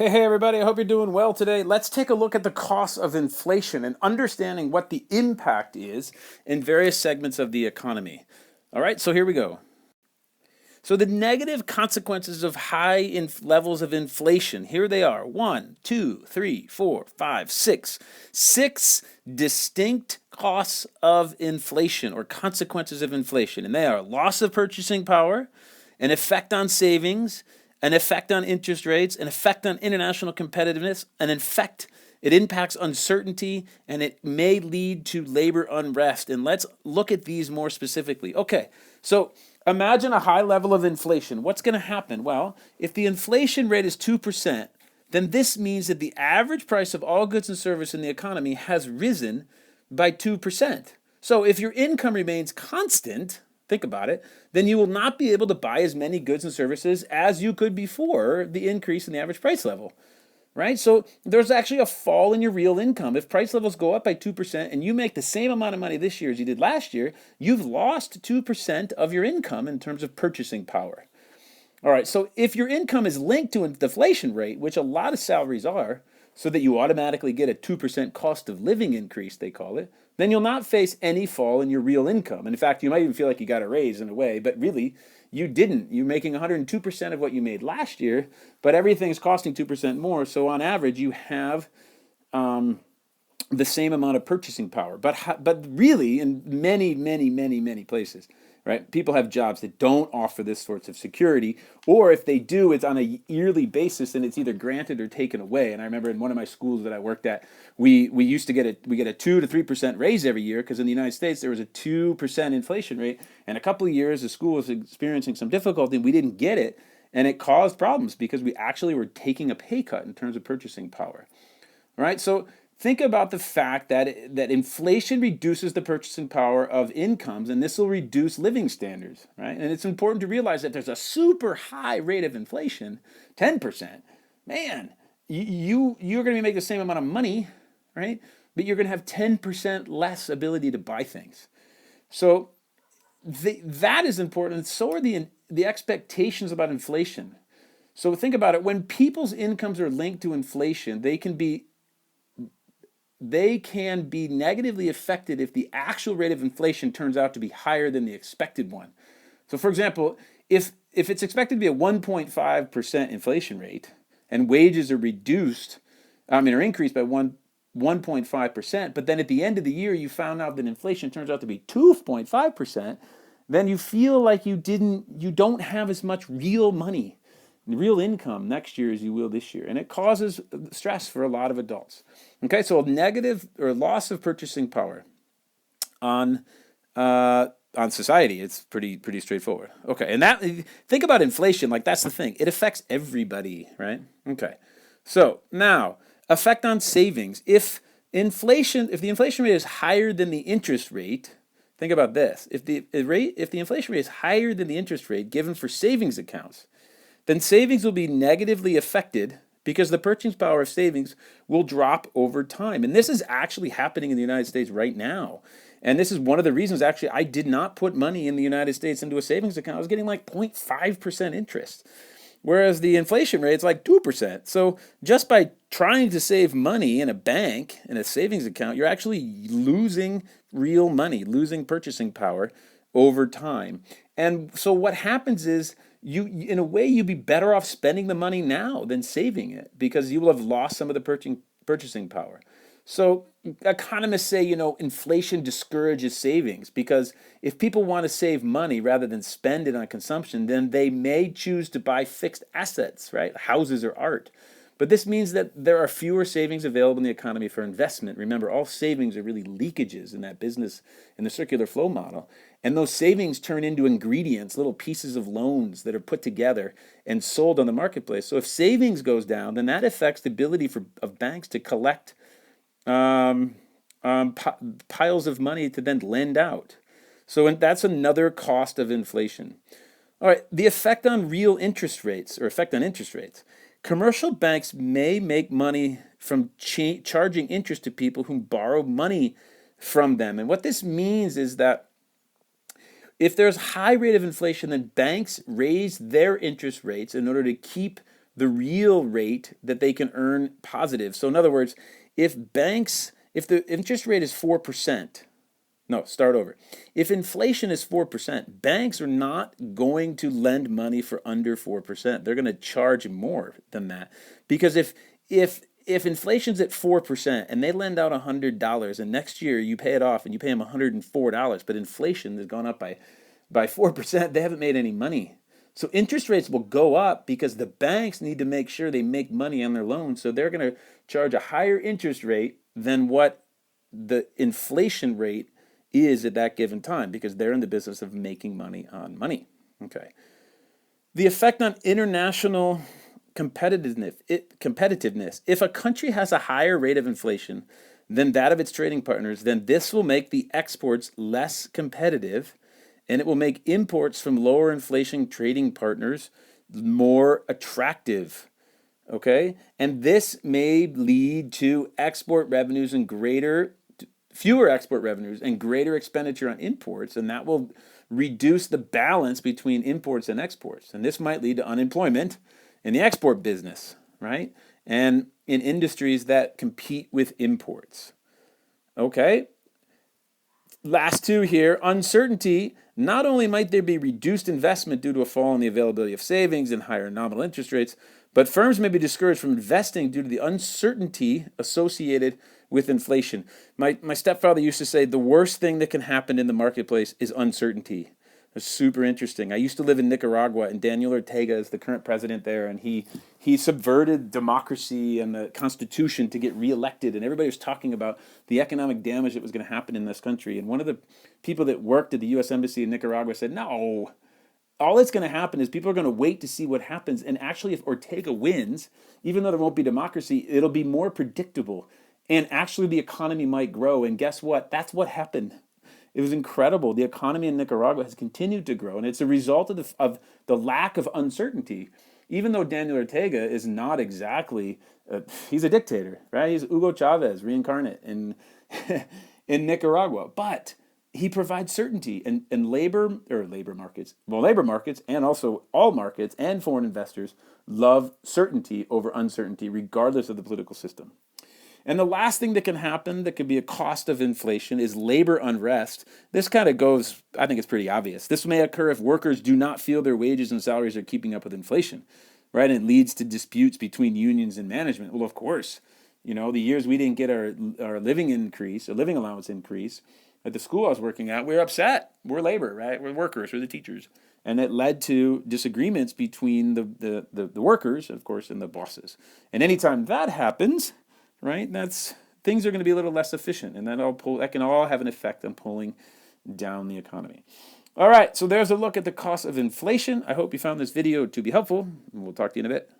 Hey everybody, I hope you're doing well today. Let's take a look at the costs of inflation and understanding what the impact is in various segments of the economy. All right, so here we go. So the negative consequences of levels of inflation, here they are. One, two, three, four, five, six. Six distinct costs of inflation or consequences of inflation. And they are loss of purchasing power, an effect on savings, an effect on interest rates, an effect on international competitiveness, it impacts uncertainty, and it may lead to labor unrest. And let's look at these more specifically. Okay, so imagine a high level of inflation. What's going to happen? Well, if the inflation rate is 2%, then this means that the average price of all goods and services in the economy has risen by 2%. So if your income remains constant, think about it, then you will not be able to buy as many goods and services as you could before the increase in the average price level. Right? So there's actually a fall in your real income. If price levels go up by 2% and you make the same amount of money this year as you did last year, you've lost 2% of your income in terms of purchasing power. All right, so if your income is linked to an inflation rate, which a lot of salaries are, so that you automatically get a 2% cost of living increase, they call it, then you'll not face any fall in your real income. And in fact, you might even feel like you got a raise in a way, but really, you didn't. You're making 102% of what you made last year, but everything's costing 2% more. So on average, you have the same amount of purchasing power. But really, in many places, right? People have jobs that don't offer this sorts of security, or if they do, it's on a yearly basis, and it's either granted or taken away. And I remember in one of my schools that I worked at, we used to get a 2 to 3% raise every year because in the United States there was a 2% inflation rate, and a couple of years the school was experiencing some difficulty, and we didn't get it, and it caused problems because we actually were taking a pay cut in terms of purchasing power. All right, so think about the fact that inflation reduces the purchasing power of incomes, and this will reduce living standards, right? And it's important to realize that there's a super high rate of inflation, 10%. Man, you're going to make the same amount of money, right? But you're going to have 10% less ability to buy things. So that is important. So are the expectations about inflation. So think about it. When people's incomes are linked to inflation, they can be negatively affected if the actual rate of inflation turns out to be higher than the expected one. So for example, if it's expected to be a 1.5% inflation rate and wages are increased by 1.5%, but then at the end of the year you found out that inflation turns out to be 2.5%, then you feel like you don't have as much real money, real income next year as you will this year, and it causes stress for a lot of adults. Okay, so negative or loss of purchasing power on society, it's pretty straightforward. Okay, and that think about inflation, like that's the thing. It affects everybody, right? Okay. So now, effect on savings. If the inflation rate is higher than the interest rate, think about this. If the inflation rate is higher than the interest rate given for savings accounts, then savings will be negatively affected because the purchasing power of savings will drop over time. And this is actually happening in the United States right now. And this is one of the reasons, actually, I did not put money in the United States into a savings account. I was getting like 0.5% interest, whereas the inflation rate is like 2%. So just by trying to save money in a bank, in a savings account, you're actually losing real money, losing purchasing power over time. And so what happens is, in a way, you'd be better off spending the money now than saving it because you will have lost some of the purchasing power. So economists say, inflation discourages savings because if people want to save money rather than spend it on consumption, then they may choose to buy fixed assets, right? Houses or art. But this means that there are fewer savings available in the economy for investment. Remember, all savings are really leakages in that business, in the circular flow model. And those savings turn into ingredients, little pieces of loans that are put together and sold on the marketplace. So if savings goes down, then that affects the ability of banks to collect piles of money to then lend out. So that's another cost of inflation. All right, the effect on real interest rates or effect on interest rates. Commercial banks may make money from charging interest to people who borrow money from them. And what this means is that if there's high rate of inflation, then banks raise their interest rates in order to keep the real rate that they can earn positive. So in other words, if the interest rate is 4%, no, start over. If inflation is 4%, banks are not going to lend money for under 4%. They're going to charge more than that. Because if inflation's at 4% and they lend out $100 and next year you pay it off and you pay them $104, but inflation has gone up by 4%, they haven't made any money. So interest rates will go up because the banks need to make sure they make money on their loans. So they're going to charge a higher interest rate than what the inflation rate is at that given time, because they're in the business of making money on money. Okay. The effect on international competitiveness. If a country has a higher rate of inflation than that of its trading partners, then this will make the exports less competitive, and it will make imports from lower inflation trading partners more attractive. Okay? And this may lead to fewer export revenues and greater expenditure on imports, and that will reduce the balance between imports and exports. And this might lead to unemployment in the export business, right? And in industries that compete with imports. Okay? Last two here, uncertainty. Not only might there be reduced investment due to a fall in the availability of savings and higher nominal interest rates, but firms may be discouraged from investing due to the uncertainty associated with inflation. My stepfather used to say the worst thing that can happen in the marketplace is uncertainty. It's super interesting. I used to live in Nicaragua, and Daniel Ortega is the current president there, and he subverted democracy and the Constitution to get reelected, and everybody was talking about the economic damage that was going to happen in this country. And one of the people that worked at the U.S. Embassy in Nicaragua said, no, all that's going to happen is people are going to wait to see what happens, and actually if Ortega wins, even though there won't be democracy, it'll be more predictable, and actually the economy might grow. And guess what? That's what happened. It was incredible. The economy in Nicaragua has continued to grow, and it's a result of the lack of uncertainty. Even though Daniel Ortega is not exactly, he's a dictator, right? He's Hugo Chavez reincarnate in Nicaragua. But he provides certainty, and labor markets, and also all markets and foreign investors love certainty over uncertainty, regardless of the political system. And the last thing that can happen that could be a cost of inflation is labor unrest. This kind of goes, I think it's pretty obvious. This may occur if workers do not feel their wages and salaries are keeping up with inflation, right? And it leads to disputes between unions and management. Well, of course, the years we didn't get our living allowance increase at the school I was working at, we were upset. We're labor, right? We're workers, we're the teachers. And it led to disagreements between the workers, of course, and the bosses. And anytime that happens, right, things are going to be a little less efficient, and that can all have an effect on pulling down the economy. All right, so there's a look at the cost of inflation. I hope you found this video to be helpful, and we'll talk to you in a bit.